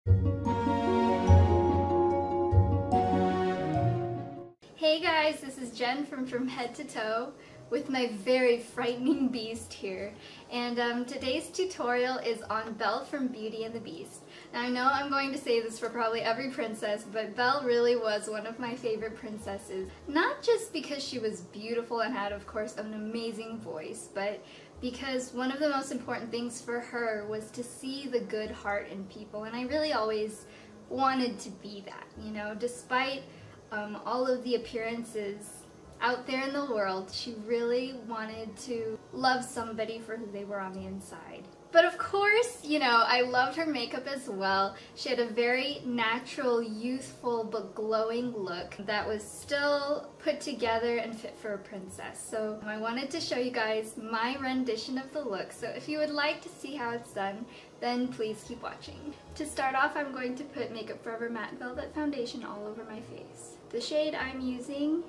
Hey guys, this is Jen from Head to Toe with my very frightening beast here. And today's tutorial is on Belle from Beauty and the Beast. Now I know I'm going to say this for probably every princess, but Belle really was one of my favorite princesses. Not just because she was beautiful and had, of course, an amazing voice, but because one of the most important things for her was to see the good heart in people. And I really always wanted to be that, you know, despite all of the appearances out there in the world, she really wanted to love somebody for who they were on the inside. But of course, you know, I loved her makeup as well. She had a very natural, youthful, but glowing look that was still put together and fit for a princess. So I wanted to show you guys my rendition of the look. So if you would like to see how it's done, then please keep watching. To start off, I'm going to put Makeup Forever Matte Velvet Foundation all over my face. The shade I'm using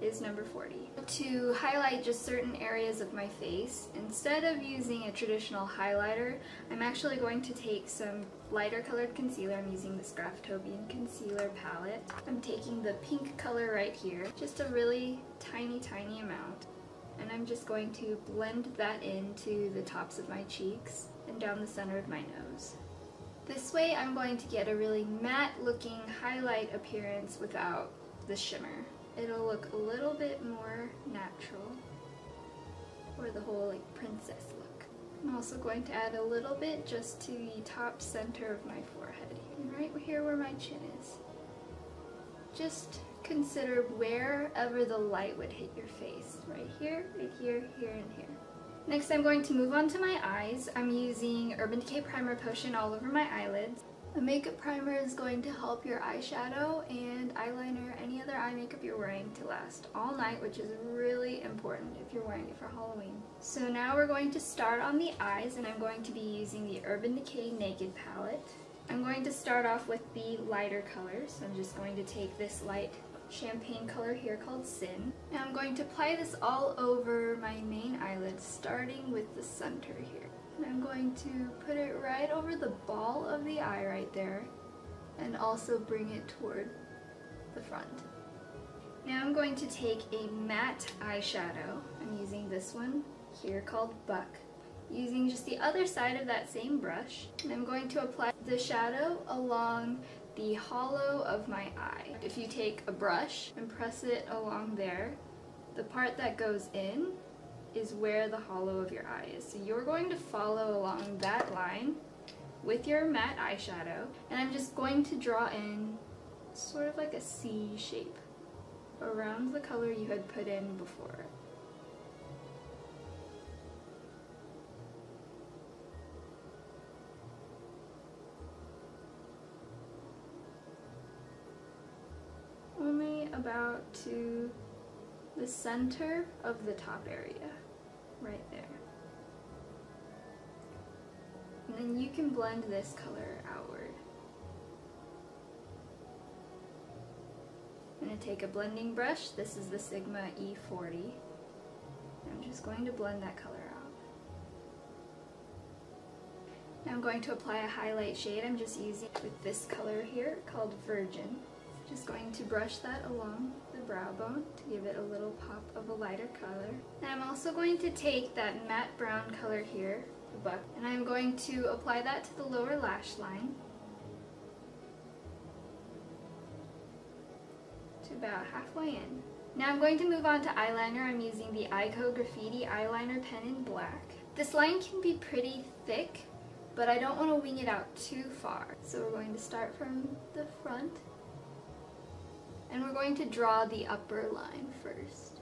is number 40. To highlight just certain areas of my face, instead of using a traditional highlighter, I'm actually going to take some lighter colored concealer. I'm using this Graftobian concealer palette. I'm taking the pink color right here, just a really tiny amount. And I'm just going to blend that into the tops of my cheeks and down the center of my nose. This way I'm going to get a really matte looking highlight appearance without the shimmer. It'll look a little bit more natural, or the whole like princess look. I'm also going to add a little bit just to the top center of my forehead, and right here where my chin is. Just consider wherever the light would hit your face. Right here, here, and here. Next I'm going to move on to my eyes. I'm using Urban Decay Primer Potion all over my eyelids. A makeup primer is going to help your eyeshadow and eyeliner, any other eye makeup you're wearing, to last all night, which is really important if you're wearing it for Halloween. So now we're going to start on the eyes, and I'm going to be using the Urban Decay Naked palette. I'm going to start off with the lighter colors. I'm just going to take this light champagne color here called Sin. And I'm going to apply this all over my main eyelid, starting with the center here. And I'm going to put it right over the ball of the eye right there, and also bring it toward the front. Now I'm going to take a matte eyeshadow. I'm using this one here called Buck, using just the other side of that same brush, and I'm going to apply the shadow along the hollow of my eye. If you take a brush and press it along there, the part that goes in is where the hollow of your eye is. So you're going to follow along that line with your matte eyeshadow, and I'm just going to draw in sort of like a C shape around the color you had put in before. Only about to the center of the top area, right there. And then you can blend this color outward. I'm going to take a blending brush. This is the Sigma E40. I'm just going to blend that color out. Now I'm going to apply a highlight shade. I'm just using with this color here called Virgin. Just going to brush that along the brow bone to give it a little pop of a lighter color. And I'm also going to take that matte brown color here, the Buck, and I'm going to apply that to the lower lash line to about halfway in. Now I'm going to move on to eyeliner. I'm using the Ico Graffiti Eyeliner Pen in black. This line can be pretty thick, but I don't want to wing it out too far. So we're going to start from the front, and we're going to draw the upper line first.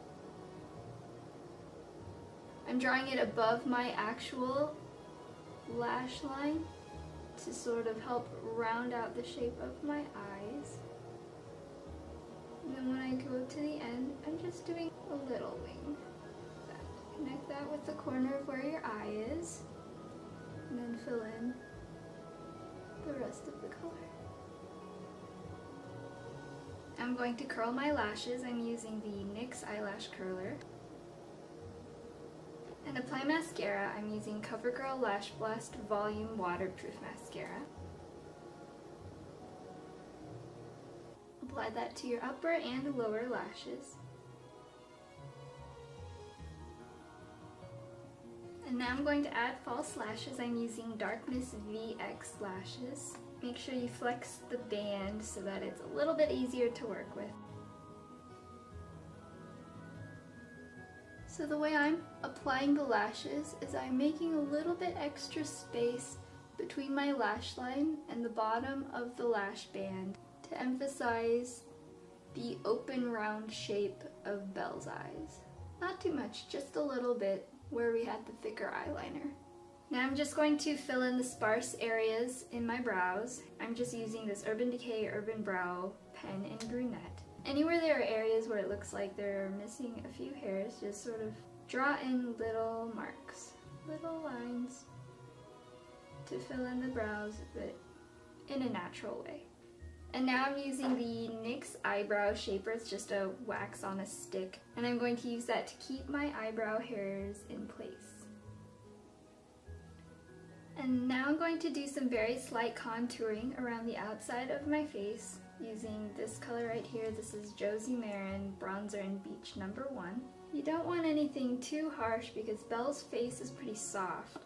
I'm drawing it above my actual lash line to sort of help round out the shape of my eyes. And then when I go to the end, I'm just doing a little wing. Connect that with the corner of where your eye is, and then fill in the rest of the color. I'm going to curl my lashes. I'm using the NYX eyelash curler. And apply mascara. I'm using CoverGirl Lash Blast Volume Waterproof Mascara. apply that to your upper and lower lashes. And now I'm going to add false lashes. I'm using Darkness VX lashes. Make sure you flex the band so that it's a little bit easier to work with. So the way I'm applying the lashes is I'm making a little bit extra space between my lash line and the bottom of the lash band to emphasize the open round shape of Belle's eyes. Not too much, just a little bit where we had the thicker eyeliner. Now I'm just going to fill in the sparse areas in my brows. I'm just using this Urban Decay Urban Brow pen in brunette. Anywhere there are areas where it looks like they're missing a few hairs, just sort of draw in little marks, little lines to fill in the brows, but in a natural way. And now I'm using the NYX Eyebrow Shaper. It's just a wax on a stick, and I'm going to use that to keep my eyebrow hairs in place. And now I'm going to do some very slight contouring around the outside of my face using this color right here. This is Josie Marin Bronzer in Beach No. 1. You don't want anything too harsh because Belle's face is pretty soft.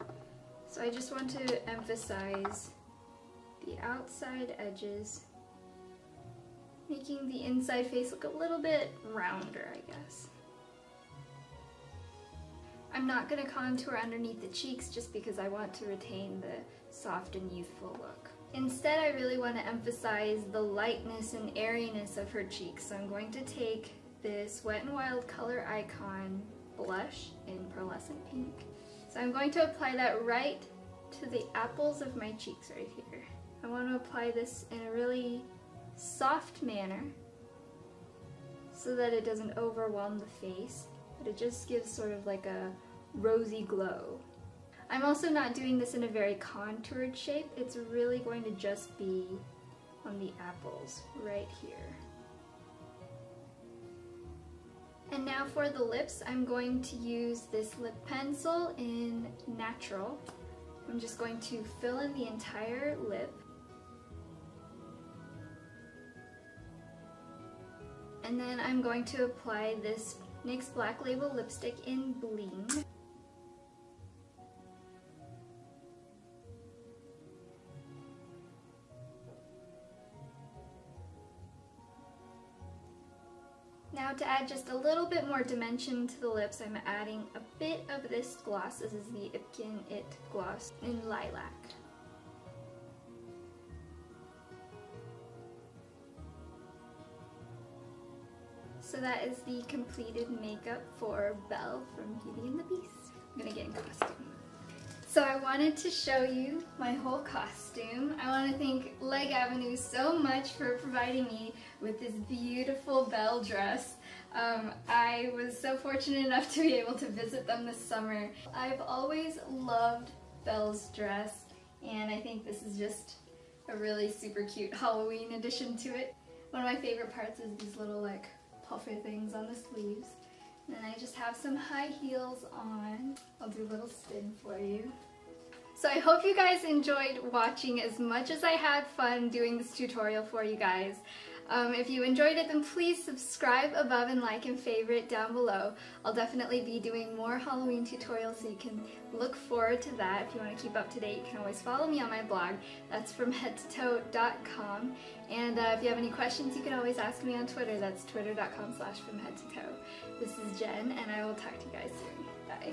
So I just want to emphasize the outside edges, making the inside face look a little bit rounder, I guess. I'm not going to contour underneath the cheeks just because I want to retain the soft and youthful look. Instead, I really want to emphasize the lightness and airiness of her cheeks, so I'm going to take this Wet n Wild Color Icon blush in Pearlescent Pink. So I'm going to apply that right to the apples of my cheeks right here. I want to apply this in a really soft manner so that it doesn't overwhelm the face, but it just gives sort of like a rosy glow. I'm also not doing this in a very contoured shape. It's really going to just be on the apples right here. And now for the lips, I'm going to use this lip pencil in Natural. I'm just going to fill in the entire lip. And then I'm going to apply this NYX Black Label lipstick in Bling. Now to add just a little bit more dimension to the lips, I'm adding a bit of this gloss. This is the Ipkin It gloss in Lilac. So that is the completed makeup for Belle from Beauty and the Beast. I'm gonna get in costume. So I wanted to show you my whole costume. I want to thank Leg Avenue so much for providing me with this beautiful Belle dress. I was so fortunate enough to be able to visit them this summer. I've always loved Belle's dress, and I think this is just a really super cute Halloween addition to it. One of my favorite parts is these little like puffer things on the sleeves. And then I just have some high heels on. I'll do a little spin for you. So I hope you guys enjoyed watching as much as I had fun doing this tutorial for you guys. If you enjoyed it, then please subscribe above and like and favorite down below. I'll definitely be doing more Halloween tutorials, so you can look forward to that. If you want to keep up to date, you can always follow me on my blog. That's fromheadtotoe.com. And if you have any questions, you can always ask me on Twitter. That's twitter.com/fromheadtotoe. This is Jen, and I will talk to you guys soon. Bye.